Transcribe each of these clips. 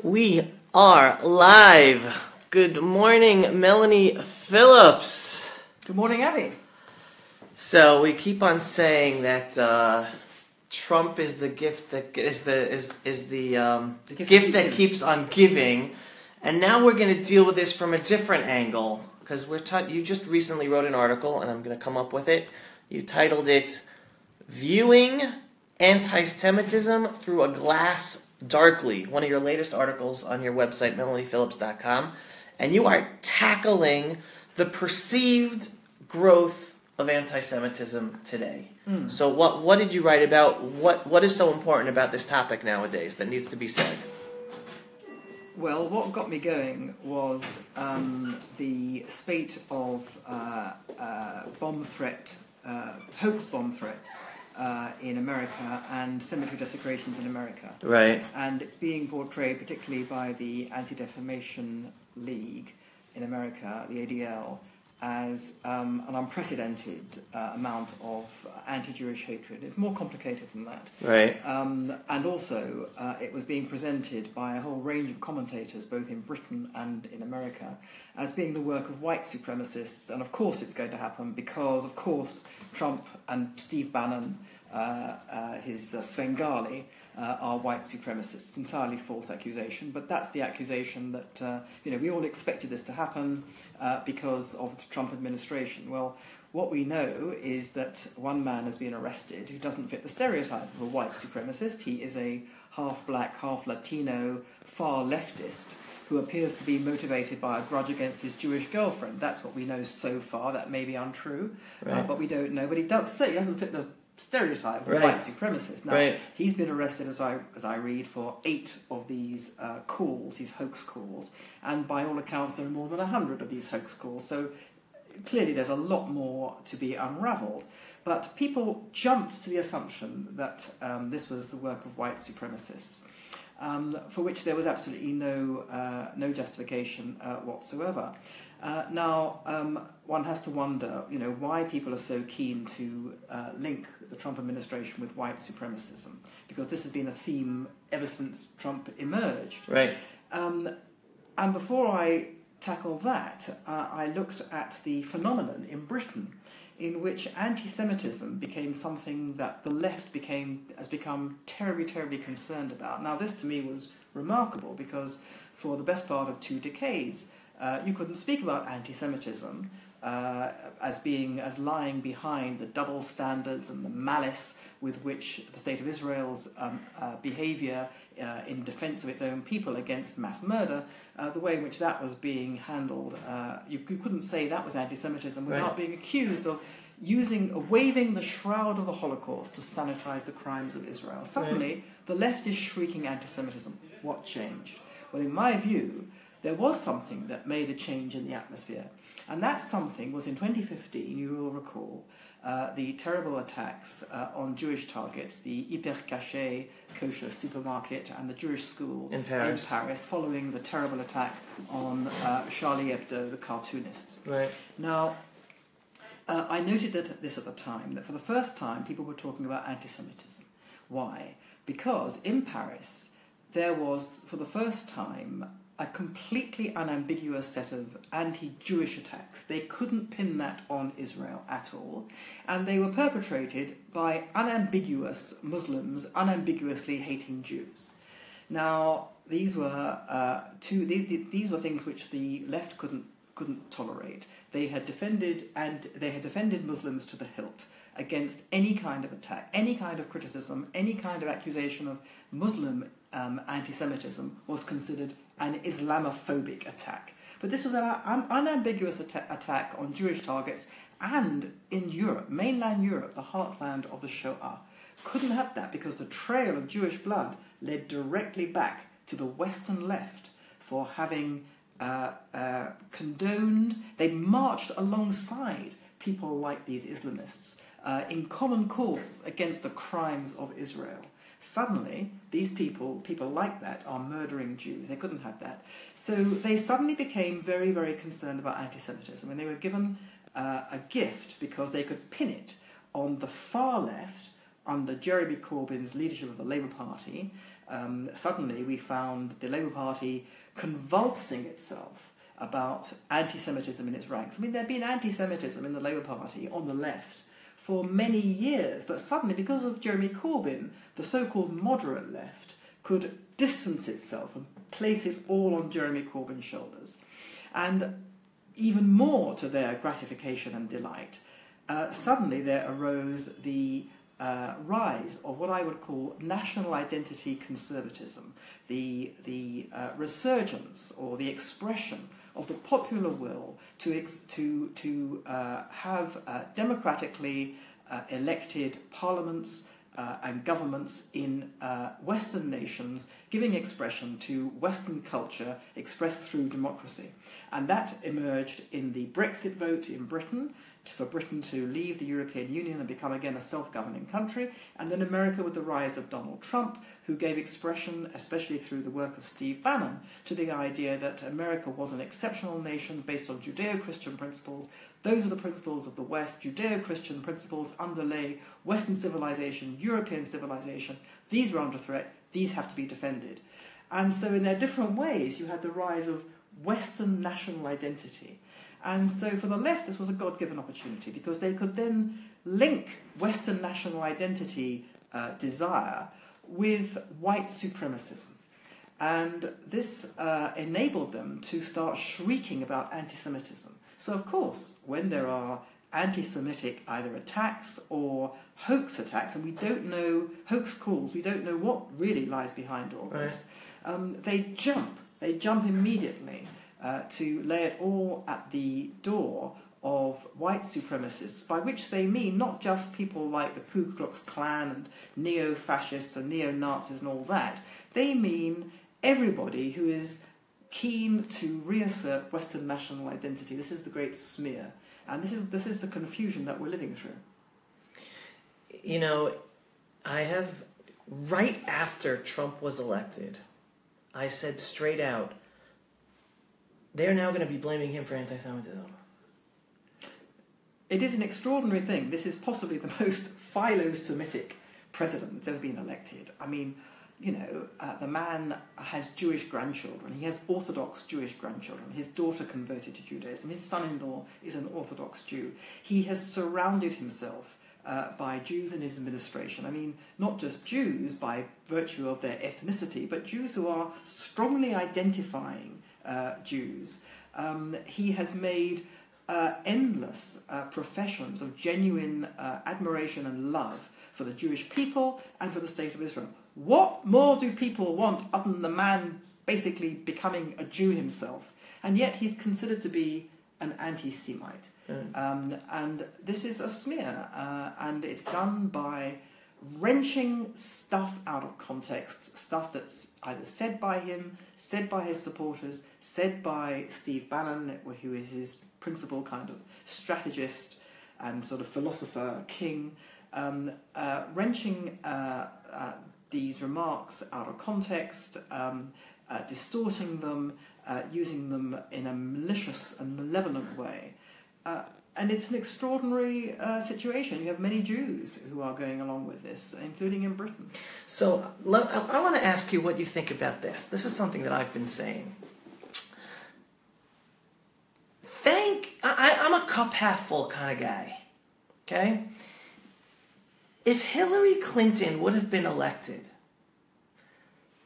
We are live. Good morning, Melanie Phillips. Good morning, Abby. So we keep on saying that Trump is the gift that is the gift that keeps on giving, and now we're going to deal with this from a different angle because you just recently wrote an article, and I'm going to come up with it. You titled it "Viewing Antisemitism Through a Glass Darkly," one of your latest articles on your website, melaniephillips.com, and you are tackling the perceived growth of anti-Semitism today. So what did you write about? What is so important about this topic nowadays that needs to be said? Well, what got me going was the spate of hoax bomb threats in America and cemetery desecrations in America. Right. And it's being portrayed particularly by the Anti-Defamation League in America, the ADL, as an unprecedented amount of anti-Jewish hatred. It's more complicated than that. Right. And also, it was being presented by a whole range of commentators, both in Britain and in America, as being the work of white supremacists. And of course it's going to happen because, of course, Trump and Steve Bannon, his Svengali, are white supremacists. Entirely false accusation, but that's the accusation that we all expected this to happen because of the Trump administration. Well, what we know is that one man has been arrested who doesn't fit the stereotype of a white supremacist. He is a half-black, half-Latino, far leftist who appears to be motivated by a grudge against his Jewish girlfriend. That's what we know so far. That may be untrue, but we don't know. But he doesn't fit the stereotype of a white supremacist. Now, he's been arrested, as I read, for 8 of these calls, these hoax calls, and by all accounts there are more than 100 of these hoax calls, so clearly there's a lot more to be unravelled. But people jumped to the assumption that this was the work of white supremacists, for which there was absolutely no justification whatsoever. Now, one has to wonder, why people are so keen to link the Trump administration with white supremacism, because this has been a theme ever since Trump emerged. Right. And before I tackle that, I looked at the phenomenon in Britain in which anti-Semitism became something that the left has become terribly, terribly concerned about. Now, this to me was remarkable because for the best part of 2 decades, you couldn't speak about anti-Semitism as lying behind the double standards and the malice with which the State of Israel's behaviour in defence of its own people against mass murder, the way in which that was being handled. You couldn't say that was anti-Semitism without being accused of waving the shroud of the Holocaust to sanitise the crimes of Israel. Suddenly, the left is shrieking anti-Semitism. What changed? Well, in my view, there was something that made a change in the atmosphere. And that something was in 2015, you will recall, the terrible attacks on Jewish targets, the Hyper Caché kosher supermarket and the Jewish school in Paris, following the terrible attack on Charlie Hebdo, the cartoonists. Right. Now, I noted at the time, that for the first time people were talking about anti-Semitism. Why? Because in Paris there was, for the first time, a completely unambiguous set of anti-Jewish attacks. They couldn't pin that on Israel at all, and they were perpetrated by unambiguous Muslims, unambiguously hating Jews. Now, these were these were things which the left couldn't tolerate. They had defended Muslims to the hilt against any kind of attack, any kind of criticism, any kind of accusation of Muslim anti-Semitism was considered an Islamophobic attack. But this was an unambiguous attack on Jewish targets, and in Europe, mainland Europe, the heartland of the Shoah. Couldn't have that because the trail of Jewish blood led directly back to the Western left for having condoned, they marched alongside people like these Islamists in common cause against the crimes of Israel. Suddenly, these people like that, are murdering Jews. They couldn't have that. So they suddenly became very, very concerned about anti-Semitism, and they were given a gift because they could pin it on the far left under Jeremy Corbyn's leadership of the Labour Party, suddenly we found the Labour Party convulsing itself about anti-Semitism in its ranks. I mean, there'd been anti-Semitism in the Labour Party on the left for many years, but suddenly, because of Jeremy Corbyn, the so-called moderate left could distance itself and place it all on Jeremy Corbyn's shoulders. And even more to their gratification and delight, suddenly there arose the rise of what I would call national identity conservatism, the resurgence or the expression of the popular will to have democratically elected parliaments and governments in Western nations, giving expression to Western culture expressed through democracy. And that emerged in the Brexit vote in Britain, for Britain to leave the European Union and become again a self-governing country, and then America with the rise of Donald Trump, who gave expression, especially through the work of Steve Bannon, to the idea that America was an exceptional nation based on Judeo-Christian principles. Those are the principles of the West. Judeo-Christian principles underlay Western civilization, European civilization. These were under threat. These have to be defended. And so in their different ways, you had the rise of Western national identity. And so for the left, this was a God-given opportunity, because they could then link Western national identity desire with white supremacism. And this enabled them to start shrieking about anti-Semitism. So of course, when there are anti-Semitic either attacks or hoax attacks, and we don't know, hoax calls, we don't know what really lies behind all this, they jump immediately to lay it all at the door of white supremacists, by which they mean not just people like the Ku Klux Klan and neo-fascists and neo-Nazis and all that. They mean everybody who is keen to reassert Western national identity. This is the great smear. And this is the confusion that we're living through. You know, I have, right after Trump was elected, I said straight out, they're now going to be blaming him for anti-Semitism. It is an extraordinary thing. This is possibly the most philo-Semitic president that's ever been elected. I mean, you know, the man has Jewish grandchildren. He has Orthodox Jewish grandchildren. His daughter converted to Judaism. His son-in-law is an Orthodox Jew. He has surrounded himself by Jews in his administration. I mean, not just Jews by virtue of their ethnicity, but Jews who are strongly identifying Jews. He has made endless professions of genuine admiration and love for the Jewish people and for the state of Israel. What more do people want other than the man basically becoming a Jew himself? And yet he's considered to be an anti-Semite. And this is a smear, and it's done by wrenching stuff out of context, stuff that's either said by him, said by his supporters, said by Steve Bannon, who is his principal kind of strategist and sort of philosopher, king, wrenching these remarks out of context, distorting them, using them in a malicious and malevolent way. And it's an extraordinary situation. You have many Jews who are going along with this, including in Britain. So I want to ask you what you think about this. This is something that I've been saying. I'm a cup half full kind of guy. Okay? If Hillary Clinton would have been elected,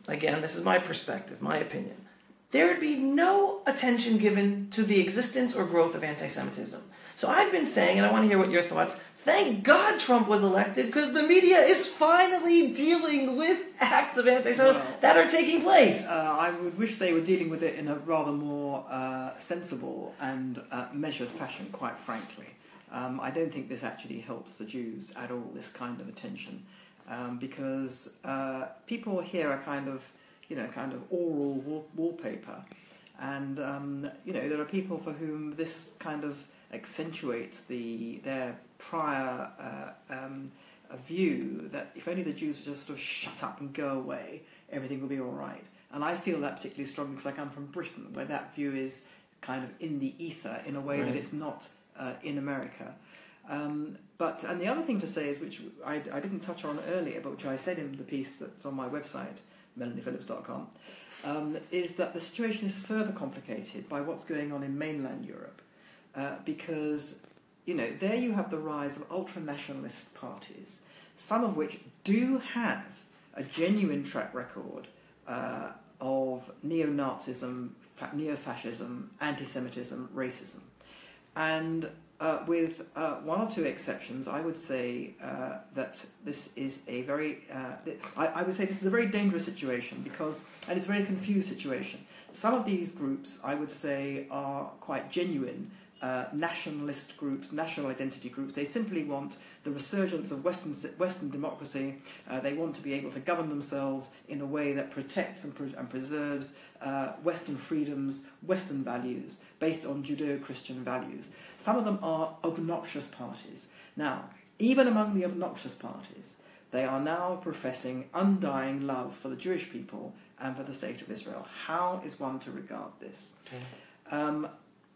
again, this is my perspective, my opinion, there would be no attention given to the existence or growth of anti-Semitism. So I've been saying, and I want to hear what your thoughts, thank God Trump was elected, because the media is finally dealing with acts of anti-Semitism that are taking place. I would wish they were dealing with it in a rather more sensible and measured fashion, quite frankly. I don't think this actually helps the Jews at all, this kind of attention, because people here are kind of oral wallpaper, and there are people for whom this kind of accentuates their prior view that if only the Jews would just sort of shut up and go away, everything will be all right. And I feel that particularly strongly because I come from Britain, where that view is kind of in the ether in a way that it's not in America. And the other thing to say is, which I didn't touch on earlier, but which I said in the piece that's on my website, melaniephillips.com, is that the situation is further complicated by what's going on in mainland Europe, because, there you have the rise of ultra-nationalist parties, some of which do have a genuine track record of neo-Nazism, neo-fascism, anti-Semitism, racism. And with one or two exceptions, I would say that this is a very dangerous situation and it's a very confused situation. Some of these groups, I would say, are quite genuine nationalist groups, national identity groups. They simply want the resurgence of Western democracy. They want to be able to govern themselves in a way that protects and preserves Western freedoms, Western values, based on Judeo-Christian values. Some of them are obnoxious parties. Now, even among the obnoxious parties, they are now professing undying love for the Jewish people and for the state of Israel. How is one to regard this? Okay.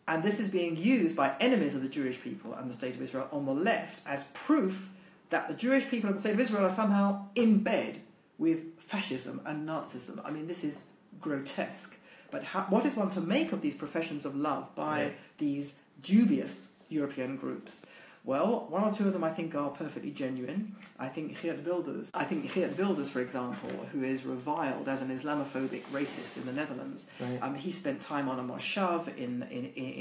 And this is being used by enemies of the Jewish people and the state of Israel on the left as proof that the Jewish people and the state of Israel are somehow in bed with fascism and Nazism. I mean, this is grotesque. But what is one to make of these professions of love by these dubious European groups? Well, one or two of them I think are perfectly genuine. I think Geert Wilders, for example, who is reviled as an Islamophobic racist in the Netherlands, he spent time on a moshav in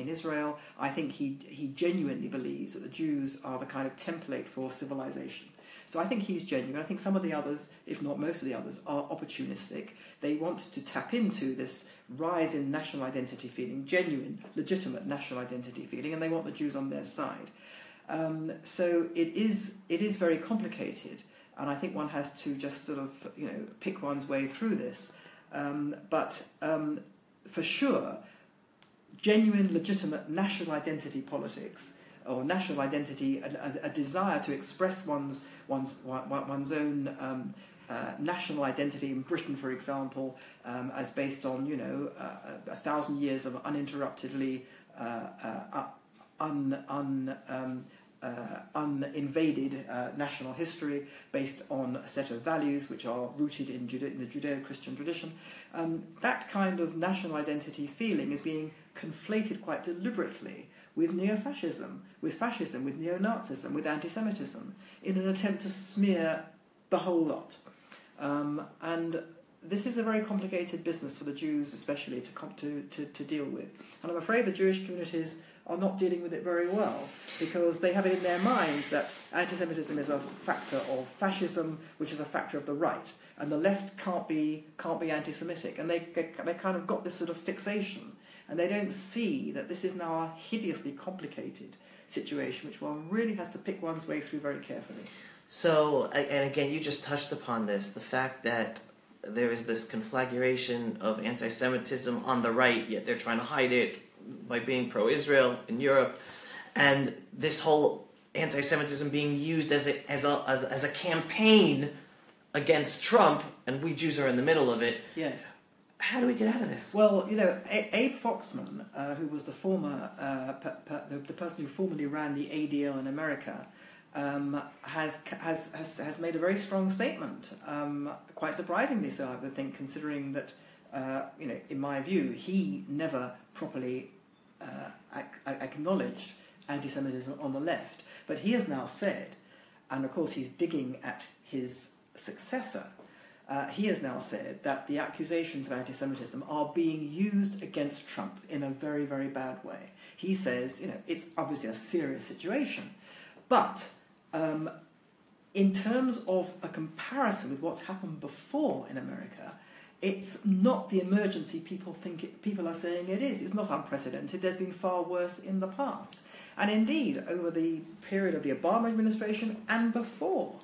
Israel. I think he genuinely believes that the Jews are the kind of template for civilization. So I think he's genuine. I think some of the others, if not most of the others, are opportunistic. They want to tap into this rise in national identity feeling, genuine, legitimate national identity feeling, and they want the Jews on their side. So it is very complicated, and I think one has to just sort of pick one's way through this. But for sure, genuine, legitimate national identity politics, or national identity, a desire to express one's own national identity in Britain, for example, as based on 1,000 years of uninterruptedly uninvaded national history, based on a set of values which are rooted in the Judeo-Christian tradition. That kind of national identity feeling is being conflated quite deliberately with neo-fascism, with fascism, with neo-Nazism, with anti-Semitism, in an attempt to smear the whole lot. And this is a very complicated business for the Jews, especially to deal with. And I'm afraid the Jewish communities are not dealing with it very well, because they have it in their minds that anti-Semitism is a factor of fascism, which is a factor of the right, and the left can't be anti-Semitic, and they kind of got this sort of fixation, and they don't see that this is now a hideously complicated situation, which one really has to pick one's way through very carefully. So, and again, you just touched upon this, the fact that there is this conflagration of anti-Semitism on the right, yet they're trying to hide it by being pro-Israel in Europe, and this whole anti-Semitism being used as a campaign against Trump, and we Jews are in the middle of it. Yes. How do we get out of this? Well, Abe Foxman, who was the former the person who formerly ran the ADL in America, has made a very strong statement. Quite surprisingly so, I would think, considering that in my view, he never properly acknowledged anti-Semitism on the left. But he has now said, and of course he's digging at his successor, he has now said that the accusations of anti-Semitism are being used against Trump in a very, very bad way. He says, it's obviously a serious situation. But in terms of a comparison with what's happened before in America, it's not the emergency people are saying it is. It's not unprecedented. There's been far worse in the past. And indeed, over the period of the Obama administration and before,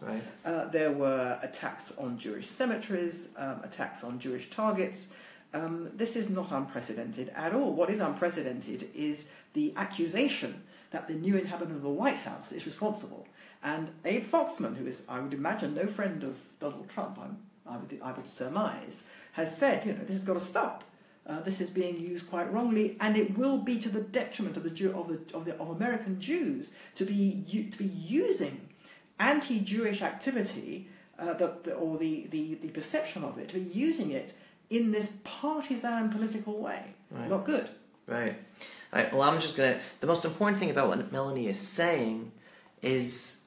there were attacks on Jewish cemeteries, attacks on Jewish targets. This is not unprecedented at all. What is unprecedented is the accusation that the new inhabitant of the White House is responsible. And Abe Foxman, who is, I would imagine, no friend of Donald Trump, I would surmise, has said, this has got to stop. This is being used quite wrongly, and it will be to the detriment of American Jews to be using anti-Jewish activity the perception of it, using it in this partisan political way. Right. Not good. Right. All right. Well, I'm just going to... The most important thing about what Melanie is saying is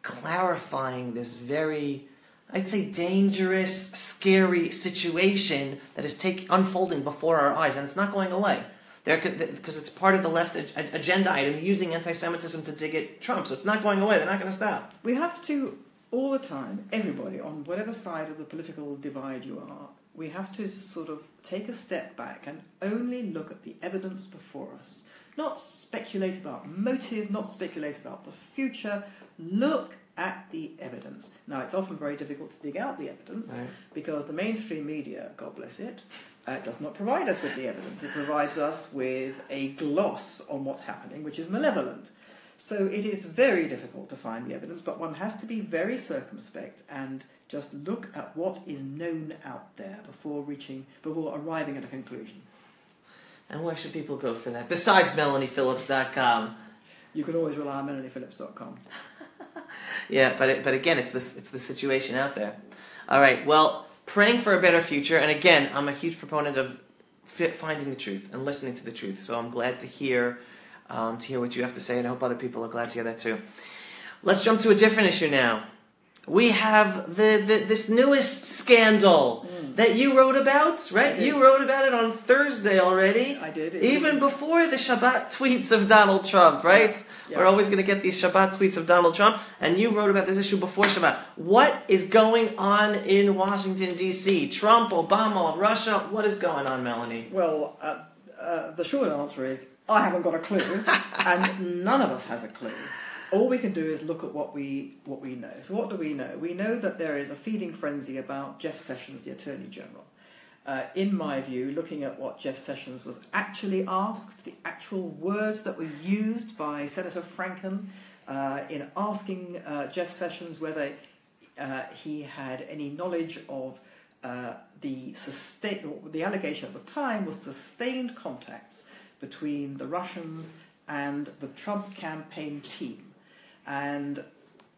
clarifying this very, I'd say, dangerous, scary situation that is unfolding before our eyes, and it's not going away. Because it's part of the left agenda item, using anti-Semitism to dig at Trump. So it's not going away. They're not going to stop. We have to, all the time, everybody, on whatever side of the political divide you are, we have to sort of take a step back and only look at the evidence before us. Not speculate about motive, not speculate about the future. Look at the evidence. Now, it's often very difficult to dig out the evidence, right, because the mainstream media, God bless it, does not provide us with the evidence. It provides us with a gloss on what's happening, which is malevolent. So it is very difficult to find the evidence, but one has to be very circumspect and just look at what is known out there before arriving at a conclusion. And where should people go for that? Besides MelaniePhillips.com. You can always rely on MelaniePhillips.com. Yeah, but again, it's the situation out there. All right, well, praying for a better future, and again, I'm a huge proponent of finding the truth and listening to the truth. So I'm glad to hear what you have to say, and I hope other people are glad to hear that too. Let's jump to a different issue now. We have this newest scandal that you wrote about, right? You wrote about it on Thursday already. I did. Even before the Shabbat tweets of Donald Trump, right? Yeah. We're always going to get these Shabbat tweets of Donald Trump, and you wrote about this issue before Shabbat. What is going on in Washington, D.C.? Trump, Obama, Russia, what is going on, Melanie? Well, the short answer is, I haven't got a clue, and none of us has a clue. All we can do is look at what we know. So what do we know? We know that there is a feeding frenzy about Jeff Sessions, the Attorney General. In my view, looking at what Jeff Sessions was actually asked, the actual words that were used by Senator Franken in asking Jeff Sessions whether he had any knowledge of the allegation at the time was sustained contacts between the Russians and the Trump campaign team. And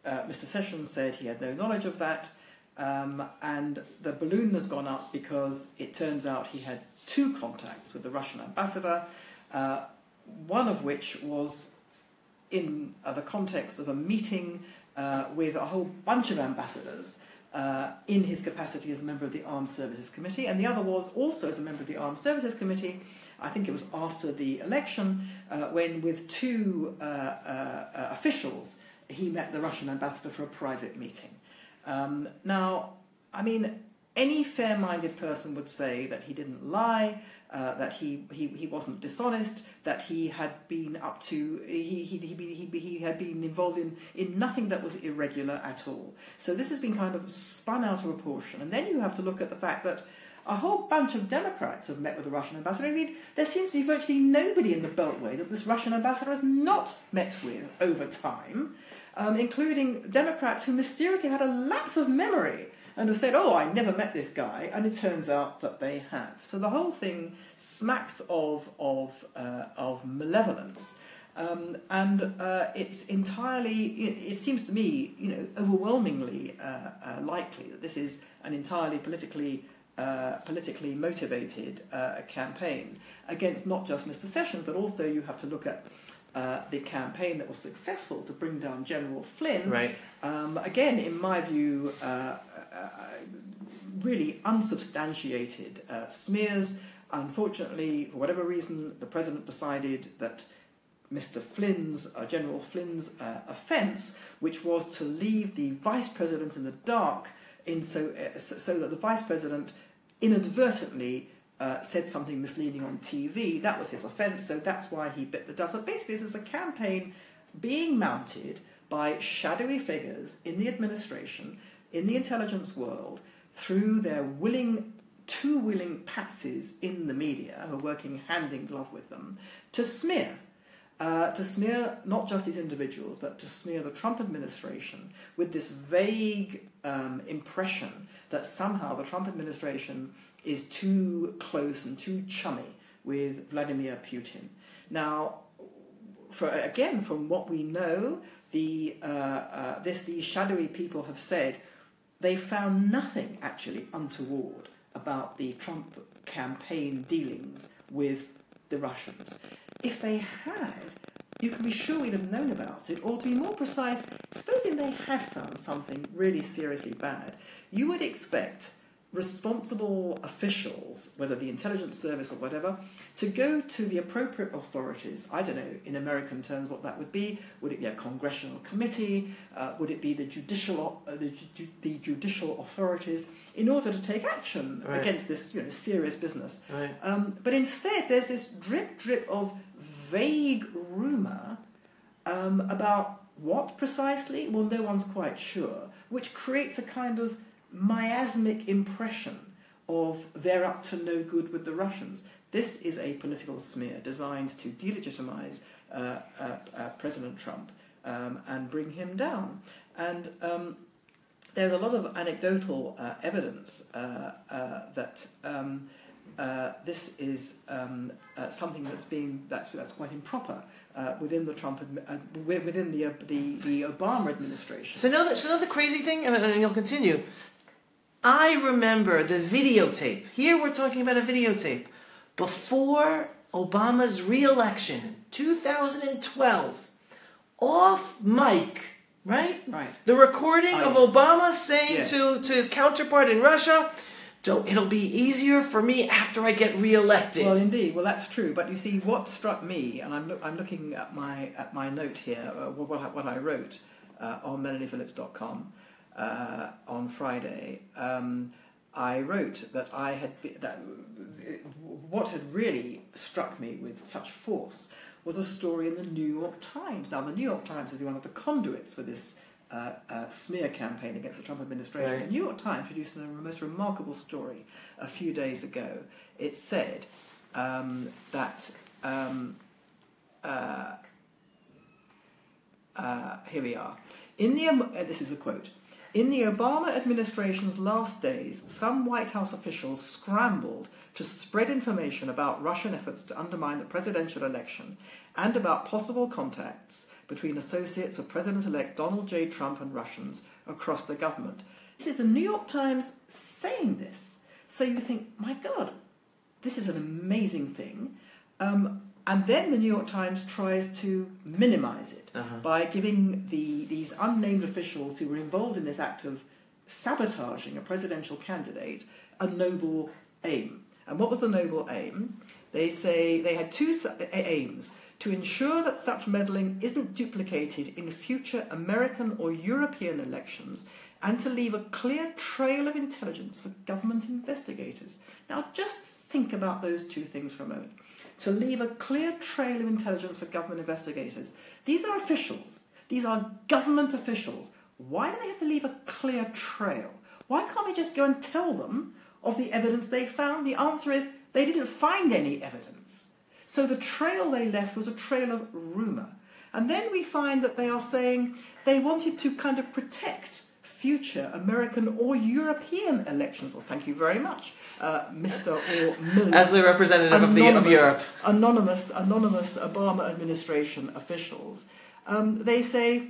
Mr. Sessions said he had no knowledge of that, and the balloon has gone up because it turns out he had 2 contacts with the Russian ambassador, one of which was in the context of a meeting with a whole bunch of ambassadors in his capacity as a member of the Armed Services Committee, and the other was also as a member of the Armed Services Committee. I think it was after the election, when with 2 officials, he met the Russian ambassador for a private meeting. Now, I mean, any fair-minded person would say that he didn't lie, that he wasn't dishonest, that he had been up to, he had been involved in nothing that was irregular at all. So this has been kind of spun out of proportion. And then you have to look at the fact that a whole bunch of Democrats have met with the Russian ambassador. I mean, there seems to be virtually nobody in the Beltway that this Russian ambassador has not met with over time, including Democrats who mysteriously had a lapse of memory and have said, oh, I never met this guy, and it turns out that they have. So the whole thing smacks of malevolence. And it's entirely, it seems to me, overwhelmingly likely that this is an entirely politically motivated campaign against not just Mr. Sessions, but also you have to look at the campaign that was successful to bring down General Flynn. Right. Again, in my view, really unsubstantiated smears. Unfortunately, for whatever reason, the president decided that Mr. Flynn's, General Flynn's offence, which was to leave the vice president in the dark, so that the vice president inadvertently said something misleading on TV. That was his offence, so that's why he bit the dust. So basically, this is a campaign being mounted by shadowy figures in the administration, in the intelligence world, through their two willing patsies in the media, who are working hand in glove with them, to smear not just these individuals, but to smear the Trump administration with this vague impression that somehow the Trump administration is too close and too chummy with Vladimir Putin. Now, from what we know, these shadowy people have said, they found nothing actually untoward about the Trump campaign dealings with the Russians. If they had, you can be sure we'd have known about it, or to be more precise, supposing they have found something really seriously bad, you would expect responsible officials, whether the intelligence service or whatever, to go to the appropriate authorities. I don't know, in American terms, what that would be. Would it be a congressional committee? Would it be the judicial authorities, in order to take action against this serious business? Right. But instead, there's this drip of vague rumour about what precisely? Well, no one's quite sure, which creates a kind of miasmic impression of they're up to no good with the Russians. This is a political smear designed to delegitimize President Trump and bring him down. And there's a lot of anecdotal evidence that this is something that's quite improper within the within the Obama administration. So know the crazy thing, and you'll continue. I remember the videotape. Here we're talking about a videotape before Obama's re-election in 2012. Off mic, right? Right. The recording of Obama saying to his counterpart in Russia, it'll be easier for me after I get re-elected. Well, indeed. Well, that's true. But you see, what struck me, and I'm looking at my note here, what I wrote on MelaniePhillips.com on Friday. I wrote that what had really struck me with such force was a story in the New York Times. Now, the New York Times is one of the conduits for this smear campaign against the Trump administration. Right. The New York Times produced a most remarkable story a few days ago. It said that here we are. This is a quote. In the Obama administration's last days, some White House officials scrambled to spread information about Russian efforts to undermine the presidential election and about possible contacts between associates of President-elect Donald J. Trump and Russians across the government. This is the New York Times saying this. So you think, my God, this is an amazing thing. And then the New York Times tries to minimize it by giving these unnamed officials who were involved in this act of sabotaging a presidential candidate a noble aim. And what was the noble aim? They say they had two aims: to ensure that such meddling isn't duplicated in future American or European elections, and to leave a clear trail of intelligence for government investigators. Now just think about those two things for a moment. To leave a clear trail of intelligence for government investigators. These are officials. These are government officials. Why do they have to leave a clear trail? Why can't we just go and tell them of the evidence they found? The answer is they didn't find any evidence. So the trail they left was a trail of rumour. And then we find that they are saying they wanted to kind of protect future American or European elections. Well, thank you very much, Mr. or Ms. As the representative of Europe. Anonymous Obama administration officials. They say,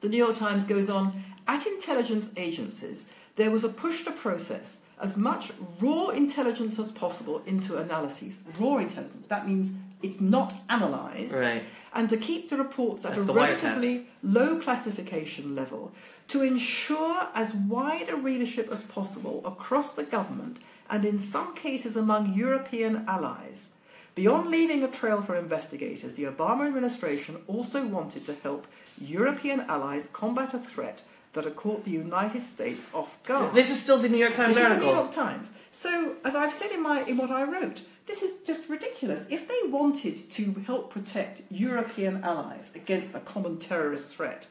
the New York Times goes on, at intelligence agencies, there was a push to process as much raw intelligence as possible into analyses. Raw intelligence, that means it's not analysed. Right. And to keep the reports at a relatively low classification level, to ensure as wide a readership as possible across the government and in some cases among European allies. Beyond leaving a trail for investigators, the Obama administration also wanted to help European allies combat a threat that had caught the United States off guard. This is still the New York Times article. This is the New York Times. So, as I've said in what I wrote, this is just ridiculous. If they wanted to help protect European allies against a common terrorist threat,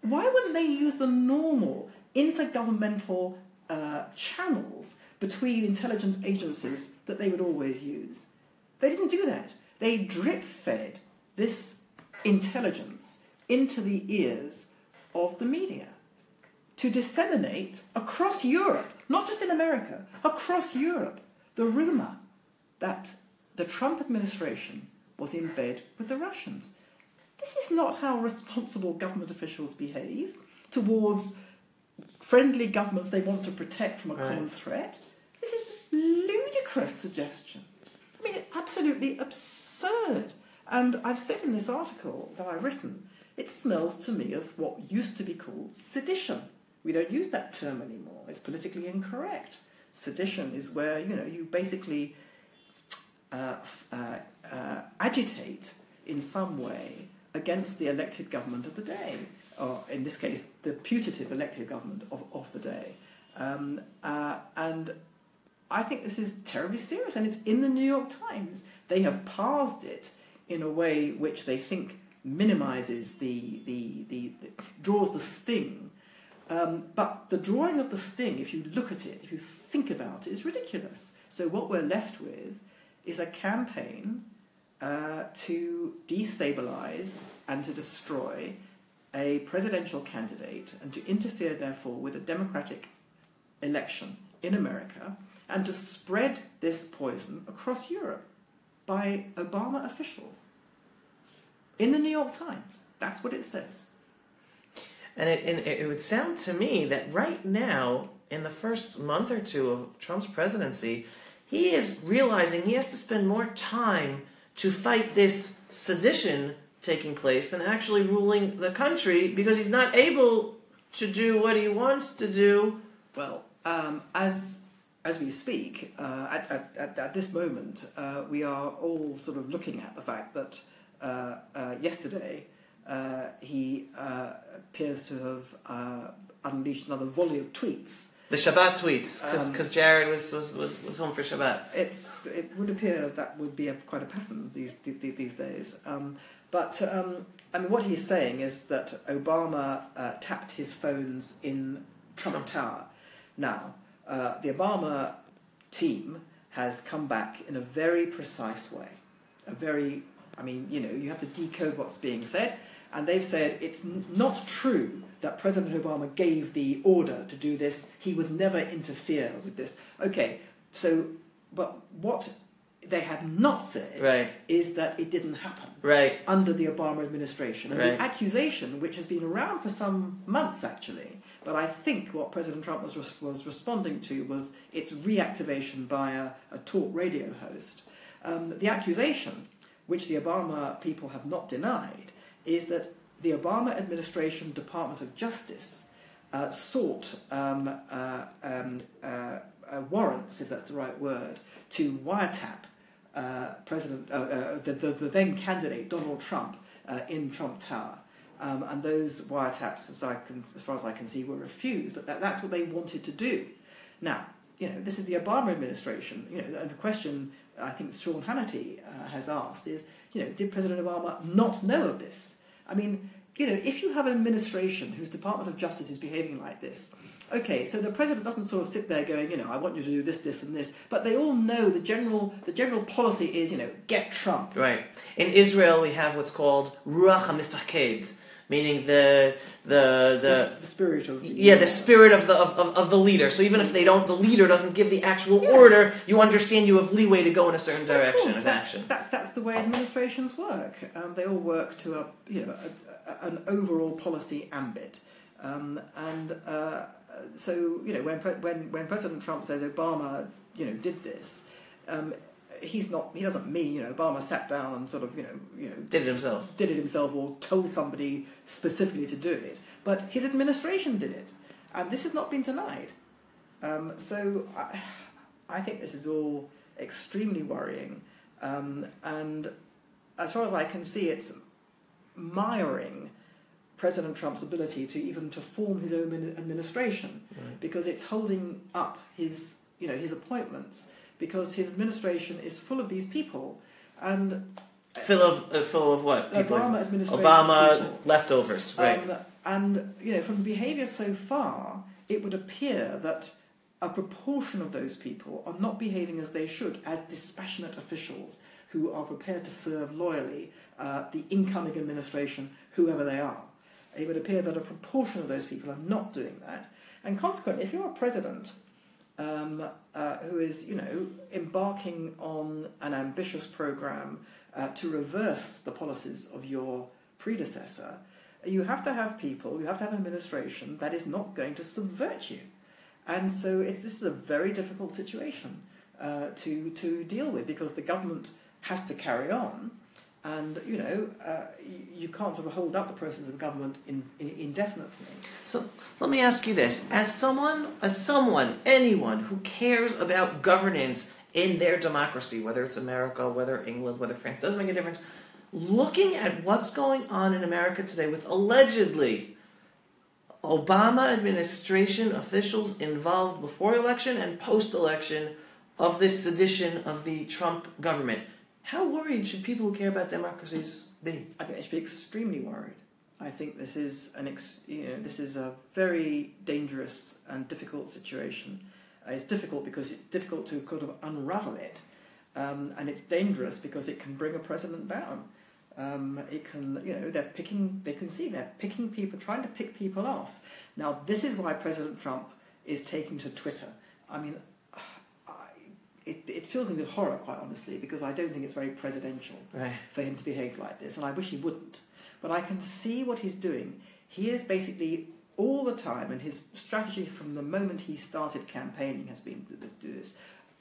why wouldn't they use the normal intergovernmental channels between intelligence agencies that they would always use? They didn't do that. They drip-fed this intelligence into the ears of the media to disseminate across Europe, not just in America, across Europe, the rumour that the Trump administration was in bed with the Russians. This is not how responsible government officials behave towards friendly governments they want to protect from a common threat. This is ludicrous suggestion. I mean, it's absolutely absurd. And I've said in this article that I've written, it smells to me of what used to be called sedition. We don't use that term anymore. It's politically incorrect. Sedition is where, you basically agitate in some way against the elected government of the day, or in this case, the putative elected government of the day. And I think this is terribly serious, and it's in the New York Times. They have parsed it in a way which they think minimises the draws the sting. But the drawing of the sting, if you look at it, if you think about it, is ridiculous. So what we're left with is a campaign to destabilise and to destroy a presidential candidate and to interfere, therefore, with a democratic election in America and to spread this poison across Europe by Obama officials. In the New York Times, that's what it says. And it would sound to me that right now, in the first month or two of Trump's presidency, he is realizing he has to spend more time to fight this sedition taking place than actually ruling the country, because he's not able to do what he wants to do. Well, as we speak, at this moment, we are all sort of looking at the fact that yesterday he appears to have unleashed another volley of tweets. The Shabbat tweets, because Jared was home for Shabbat. It would appear that would be quite a pattern these days. But what he's saying is that Obama tapped his phones in Trump Tower. Now, the Obama team has come back in a very precise way. You have to decode what's being said, and they've said it's not true that President Obama gave the order to do this. He would never interfere with this. Okay, but what they have not said is that it didn't happen under the Obama administration. And the accusation, which has been around for some months actually, but I think what President Trump was responding to was its reactivation by a talk radio host. The accusation, which the Obama people have not denied, is that the Obama administration Department of Justice sought warrants, if that's the right word, to wiretap the then candidate Donald Trump in Trump Tower, and those wiretaps, as far as I can see, were refused. But that's what they wanted to do. Now, this is the Obama administration. And the question I think Sean Hannity has asked is, did President Obama not know of this? I mean, if you have an administration whose Department of Justice is behaving like this, okay, so the president doesn't sort of sit there going, I want you to do this, this, and this, but they all know the general policy is, get Trump. Right. In Israel, we have what's called ruach hamifaked, meaning the spirit of the spirit of the leader. So even if the leader doesn't give the actual order, you understand you have leeway to go in a certain direction of action. That's the way administrations work. They all work to an overall policy ambit, so when President Trump says Obama did this, he doesn't mean Obama sat down and sort of did it himself or told somebody specifically to do it, but his administration did it, and this has not been denied. So I think this is all extremely worrying, and as far as I can see, it's miring President Trump's ability to form his own administration, because it's holding up his appointments, because his administration is full of these people, and full of what? Obama administration. Obama people. Leftovers, right? And from behaviour so far, it would appear that a proportion of those people are not behaving as they should, as dispassionate officials who are prepared to serve loyally the incoming administration, whoever they are. It would appear that a proportion of those people are not doing that, and consequently, if you're a president who is, embarking on an ambitious program to reverse the policies of your predecessor, You have to have people, you have to have an administration that is not going to subvert you. And so this is a very difficult situation to deal with, because the government has to carry on, and you can't sort of hold up the process of government indefinitely. So let me ask you this: as anyone who cares about governance in their democracy, whether it's America, whether England, whether France, doesn't make a difference. Looking at what's going on in America today with allegedly Obama administration officials involved before election and post-election of this sedition of the Trump government, how worried should people who care about democracies be? I think they should be extremely worried. I think this is this is a very dangerous and difficult situation. It's difficult because it's difficult to kind of unravel it, and it's dangerous because it can bring a president down. It can, they're picking people, trying to pick people off. Now, this is why President Trump is taking to Twitter. I mean, it fills me with horror, quite honestly, because I don't think it's very presidential for him to behave like this, and I wish he wouldn't. But I can see what he's doing. He is basically all the time, and his strategy from the moment he started campaigning has been to do this.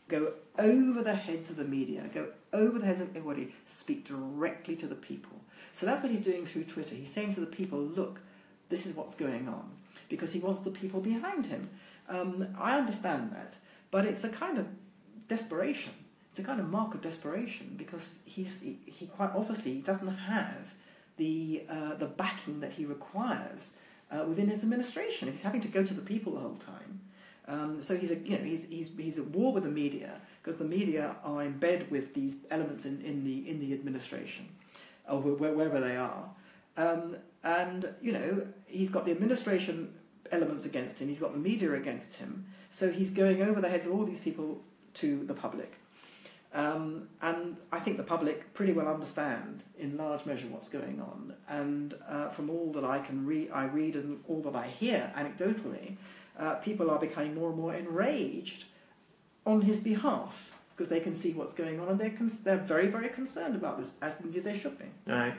Go over the heads of the media, go over the heads of everybody, speak directly to the people. So that's what he's doing through Twitter. He's saying to the people, look, this is what's going on, because he wants the people behind him. I understand that, but it's a kind of desperation. It's a kind of mark of desperation, because he quite obviously doesn't have the backing that he requires within his administration. If he's having to go to the people the whole time. So he's at war with the media, because the media are in bed with these elements in the administration, or wherever they are, and he's got the administration elements against him. He's got the media against him. So he's going over the heads of all these people to the public, and I think the public pretty well understand in large measure what's going on. And from all that I read and all that I hear anecdotally. People are becoming more and more enraged on his behalf, because they can see what's going on, and they're very, very concerned about this, as indeed they should be. All right.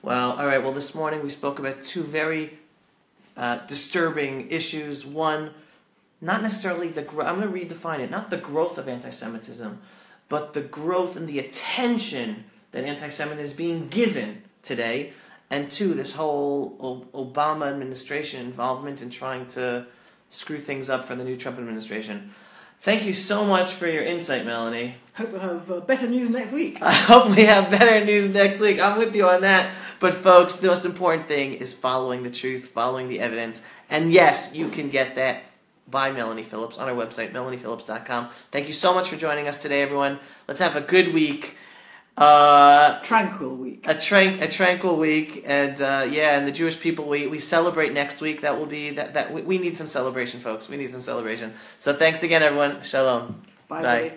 Well, this morning we spoke about two very disturbing issues. One, not necessarily I'm going to redefine it, not the growth of anti-Semitism, but the growth and the attention that anti-Semitism is being given today. And two, this whole Obama administration involvement in trying to screw things up for the new Trump administration. Thank you so much for your insight, Melanie. Hope we'll have better news next week. I hope we have better news next week. I'm with you on that. But folks, the most important thing is following the truth, following the evidence. And yes, you can get that by Melanie Phillips on our website, melaniephillips.com. Thank you so much for joining us today, everyone. Let's have a good week. Tranquil week. A tranquil week, and and the Jewish people we celebrate next week. That will be that we need some celebration, folks. We need some celebration. So thanks again, everyone. Shalom. Bye.